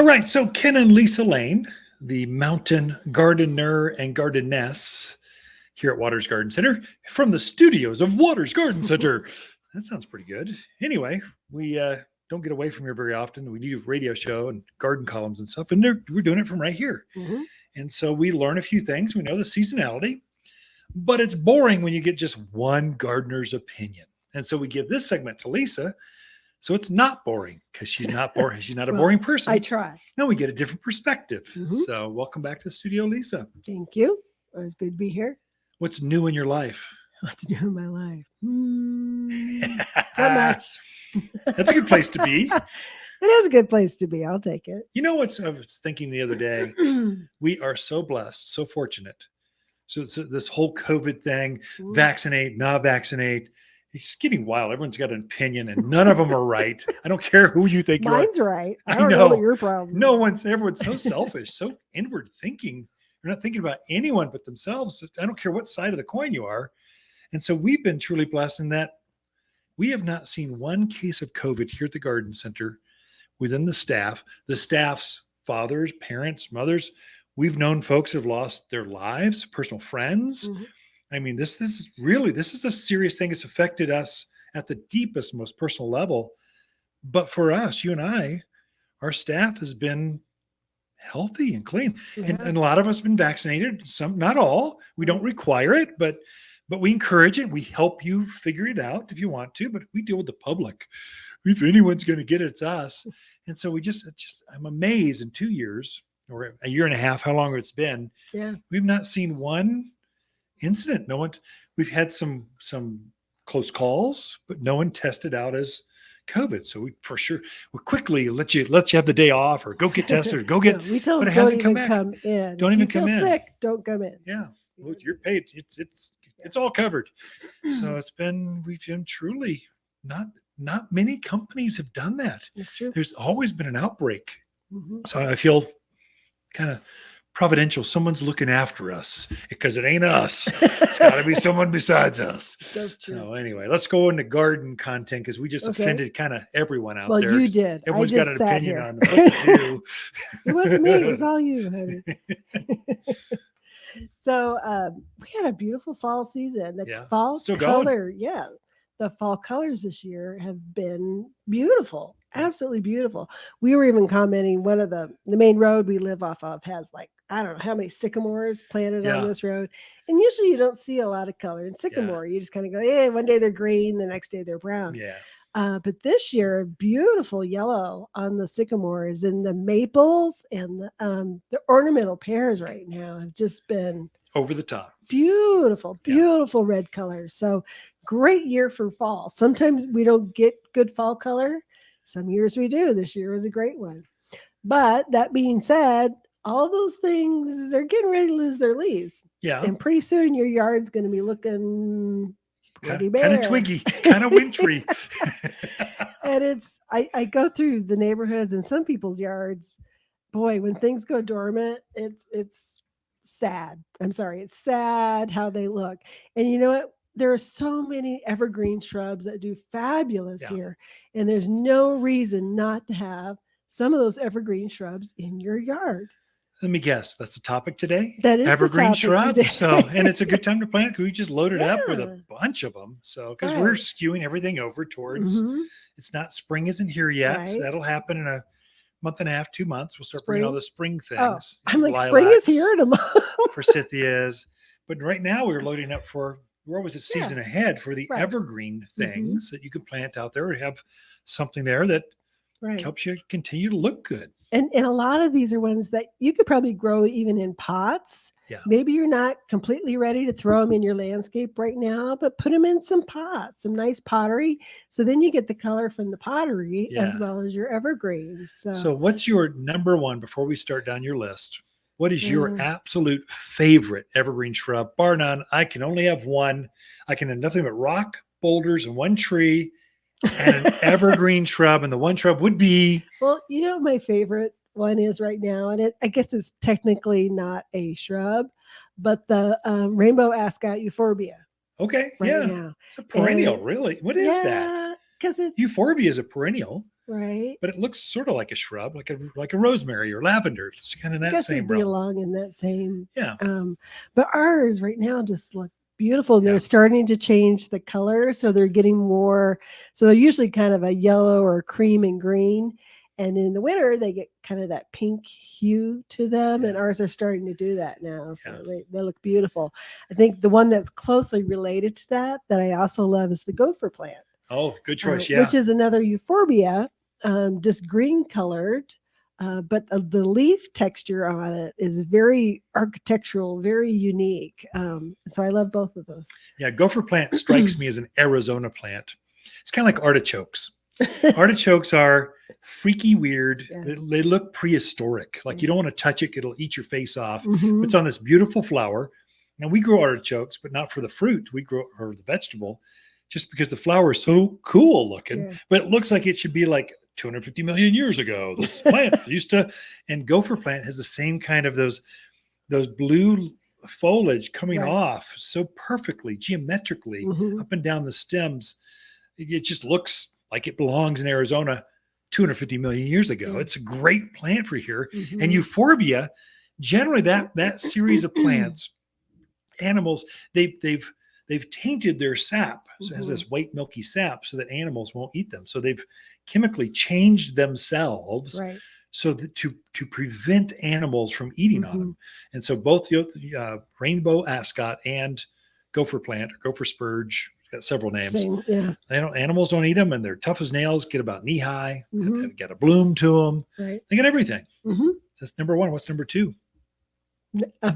All right, so Ken and Lisa Lain, the mountain gardener and gardeness here at Waters Garden Center, from the studios of Waters Garden Center. That sounds pretty good. Anyway, we don't get away from here very often. We do a radio show and garden columns and stuff, and we're doing it from right here. Mm-hmm. And so we learn a few things. We know the seasonality, but it's boring when you get just one gardener's opinion. And so we give this segment to Lisa, so it's not boring because she's not boring. She's not a boring person. I try. No, we get a different perspective. Mhm. So welcome back to the studio, Lisa. Thank you. It was good to be here. What's new in your life? What's new in my life? Not much. That's a good place to be. It is a good place to be. I'll take it. You know what I was thinking the other day? We are so blessed, so fortunate. So this whole COVID thing, vaccinate, not vaccinate, it's getting wild. Everyone's got an opinion and none of them are right. I don't care who you think you are. Mine's right. I I don't know know. your problem. Everyone's so selfish, so inward thinking. They're not thinking about anyone but themselves. I don't care what side of the coin you are. And so we've been truly blessed in that we have not seen one case of COVID here at the garden center within the staff. The staff's fathers, parents, mothers. We've known folks who have lost their lives, personal friends. Mhm. I mean, this is a serious thing. It's affected us at the deepest, most personal level. But for us, you and I, our staff has been healthy and clean. Yeah. And a lot of us have been vaccinated. Some, not all. We don't require it, but we encourage it. We help you figure it out if you want to, but we deal with the public. If anyone's going to get it, it's us. And so I'm amazed in 2 years or a year and a half, how long it's been. Yeah. We've not seen one incident. We've had some close calls, but no one tested out as COVID. So we quickly let you have the day off or go get tested or go get. No, we tell but them it don't hasn't come even back. come in. Don't If even you come feel in. sick, don't come in. Yeah. Well, you're paid. It's all covered. So we've been truly not many companies have done that. It's true. There's always been an outbreak. Mhm. So I feel kind of providential. Someone's looking after us because it ain't us. It's got to be someone besides us. That's true. So anyway, let's go into garden content because we just Okay. offended kind of everyone out Well, there. you did. Everyone's I got just an sat opinion here. on what to do. It wasn't me. It was all you, honey. So we had a beautiful fall season. The Yeah, fall still going. color, the fall colors this year have been beautiful, absolutely beautiful. We were even commenting one of the main road we live off of has like I don't know how many sycamores planted on Yeah. this road, and usually you don't see a lot of color in sycamore. You just kind of go, yeah, one day they're green, the next day they're brown. Yeah. But this year, beautiful yellow on the sycamores and the maples and the ornamental pears right now have just been Over the top. beautiful, beautiful red colors. So great year for fall. Sometimes we don't get good fall color. Some years we do. This year was a great one. But that being said, all those things, they're getting ready to lose their leaves. Yeah. And pretty soon your yard's going to be looking pretty Kind of bare. twiggy, kind of wintry. And I go through the neighborhoods and some people's yards. Boy, when things go dormant, it's sad. I'm sorry, it's sad how they look. And you know what? There are so many evergreen shrubs that do fabulous here, and there's no reason not to have some of those evergreen shrubs in your yard. Let me guess. That's the topic today. That is Evergreen the topic shrubs. today. So, and it's a good time to plant because we just loaded up with a bunch of them. So, because we're Right. skewing everything over towards, Mhm. it's not spring isn't here yet. Right. That'll happen in a month and a half, 2 months. We'll start bringing all Spring? the spring Oh, things. I'm like, spring is here lilacs, in a month. forsythias. But right now we're loading up we're always a season Yeah. ahead for the Right. evergreen things that you can plant out there and have something there that Right. helps you continue to look good. And a lot of these are ones that you could probably grow even in pots. Yeah. Maybe you're not completely ready to throw them in your landscape right now, but put them in some pots, some nice pottery. So then you get the color from the pottery as Yeah. well as your evergreens. So what's your number one before we start down your list? What is your Mm. absolute favorite evergreen shrub? Bar none. I can only have one. I can have nothing but rock, boulders, and one tree and an evergreen shrub. And the one shrub would be Well, you know, my favorite one is right now, and I guess it's technically not a shrub, but the rainbow Ascot Euphorbia okay. right Yeah. now. It's a perennial, And really. What is that? because it's Euphorbia is a perennial, right. but it looks sort of like a shrub, like a rosemary or lavender. It's kind of I that guess same it'd be realm. along in that same. Yeah. But ours right now just look beautiful. And Yeah. they're starting to change the color, so they're getting more. So they're usually kind of a yellow or cream and green, and in the winter they get kind of that pink hue to them. And Yeah. ours are starting to do that now, so Yeah. they look beautiful. I think the one that's closely related to that I also love is the gopher plant. Oh, good choice. Which is another euphorbia, just green colored. But the leaf texture on it is very architectural, very unique. So I love both of those. Yeah. Gopher plant strikes me as an Arizona plant. It's kind of like artichokes. Artichokes are freaky weird. Yeah. They look prehistoric. Like Yeah. you don't want to touch it. It'll eat your face off. Mhm. It's on this beautiful flower. Now we grow artichokes, but not for the fruit. We grow or the vegetable just because the flower is so cool looking, Yeah. but it looks like it should be like 250 million years ago. This plant used to, and gopher plant has the same kind of those blue foliage coming Right. off so perfectly, geometrically Mhm. up and down the stems. It just looks like it belongs in Arizona 250 million years ago. Yeah. It's a great plant for here. Mhm. And euphorbia, generally that series of plants, animals, they've tainted their sap. So it has this white milky sap so that animals won't eat them. So they've chemically changed themselves Right. so that to prevent animals from eating on them. And so both the rainbow ascot and gopher plant or gopher spurge, got several names. Same. Yeah. Animals don't eat them, and they're tough as nails, get about knee high, Mhm. and get a bloom to them. Right. They get everything. Hmm. That's number one. What's number two?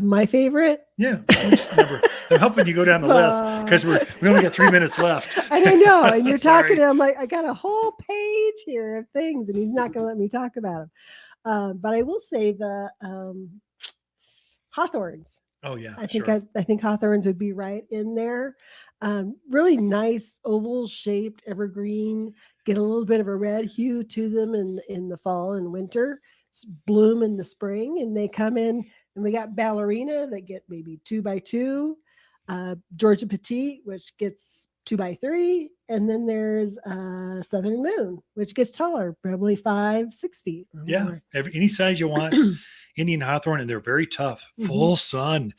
My favorite. Yeah, I'm helping you go down the list because we only got 3 minutes left. I don't know. And you're Sorry. talking, I'm like, I got a whole page here of things, and he's not going to let me talk about them. But I will say the Hawthorns. Oh yeah, I think sure. I think Hawthorns would be right in there. Really nice oval shaped evergreen. Get a little bit of a red hue to them in the fall and winter. Bloom in the spring, and they come in. And we got ballerina that get maybe 2x2, Georgia Petite, which gets 2x3, and then there's Southern Moon, which gets taller, probably 5-6 feet. Or Yeah, more. any size you want. Indian hawthorn, and they're very tough. Full sun,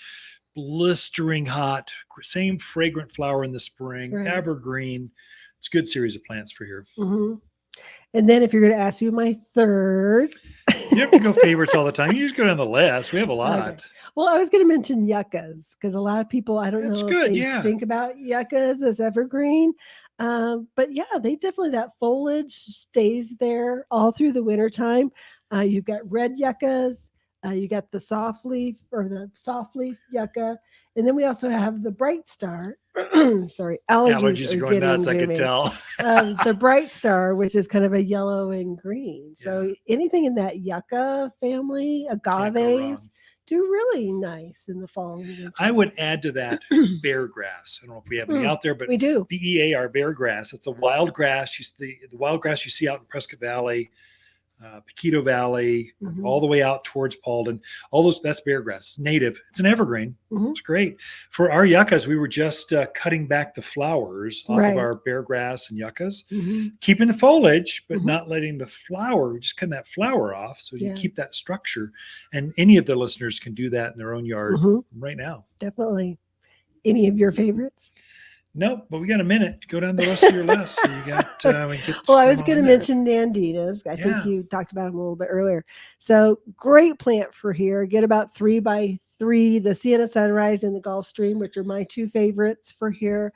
blistering hot, same fragrant flower in the spring. Right. Evergreen. It's a good series of plants for here. Mm-hmm. And then if you're going to ask you my third. You have to go favorites all the time. You just go down the list. We have a lot. Okay. Well, I was going to mention yuccas because a lot of people, I don't That's know good, if they yeah. think about yuccas as evergreen. But yeah, they definitely, that foliage stays there all through the wintertime. You've got red yuccas. You got the soft leaf or the soft leaf yucca. And then we also have the bright star. Sorry, allergies are going nuts, I getting could to me. tell. The bright star, which is kind of a yellow and green. So anything in that yucca family, agaves, do really nice in the fall. And winter. I would add to that bear grass. I don't know if we have any out there, but we do. BEAR bear grass. It's the wild grass. The wild grass you see out in Prescott Valley, Paquito Valley, all the way out towards Paulden. All those, that's bear grass. It's native. It's an evergreen. It's great. For our yuccas, we were just cutting back the flowers off of our bear grass and yuccas, keeping the foliage, but not letting the flower, just cutting that flower off so you keep that structure. And any of the listeners can do that in their own yard right now. Definitely. Any of your favorites? Nope, but we got a minute to go down the rest of your list. So you got. Well, I was going to mention Nandinas. I think you talked about them a little bit earlier. So great plant for here. Get about 3x3. The Sienna Sunrise and the Gulf Stream, which are my two favorites for here.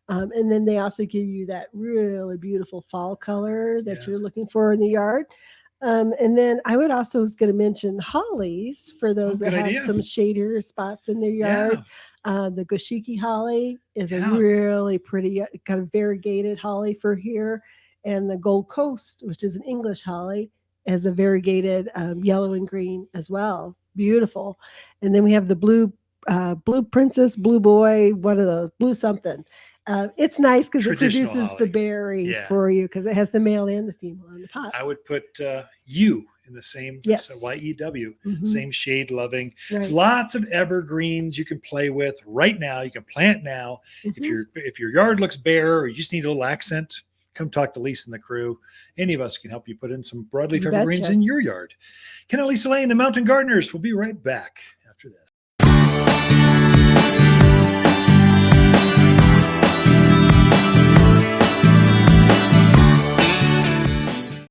And then they also give you that really beautiful fall color that you're looking for in the yard. And then I would also was going to mention hollies for those that have some shadier spots in their yard. The Goshiki holly is a really pretty kind of variegated holly for here. And the Gold Coast, which is an English holly, has a variegated yellow and green as well. Beautiful. And then we have the blue princess, blue boy, one of the blue something. It's nice because it produces holly. The berry for you because it has the male and the female in the pot. I would put you in the same, so YEW, same shade loving. Right. Lots of evergreens you can play with right now. You can plant now. If your yard looks bare or you just need a little accent, come talk to Lisa and the crew. Any of us can help you put in some broadleaf You evergreens betcha. in your yard. Ken and Lisa Lain, the Mountain Gardeners. We'll be right back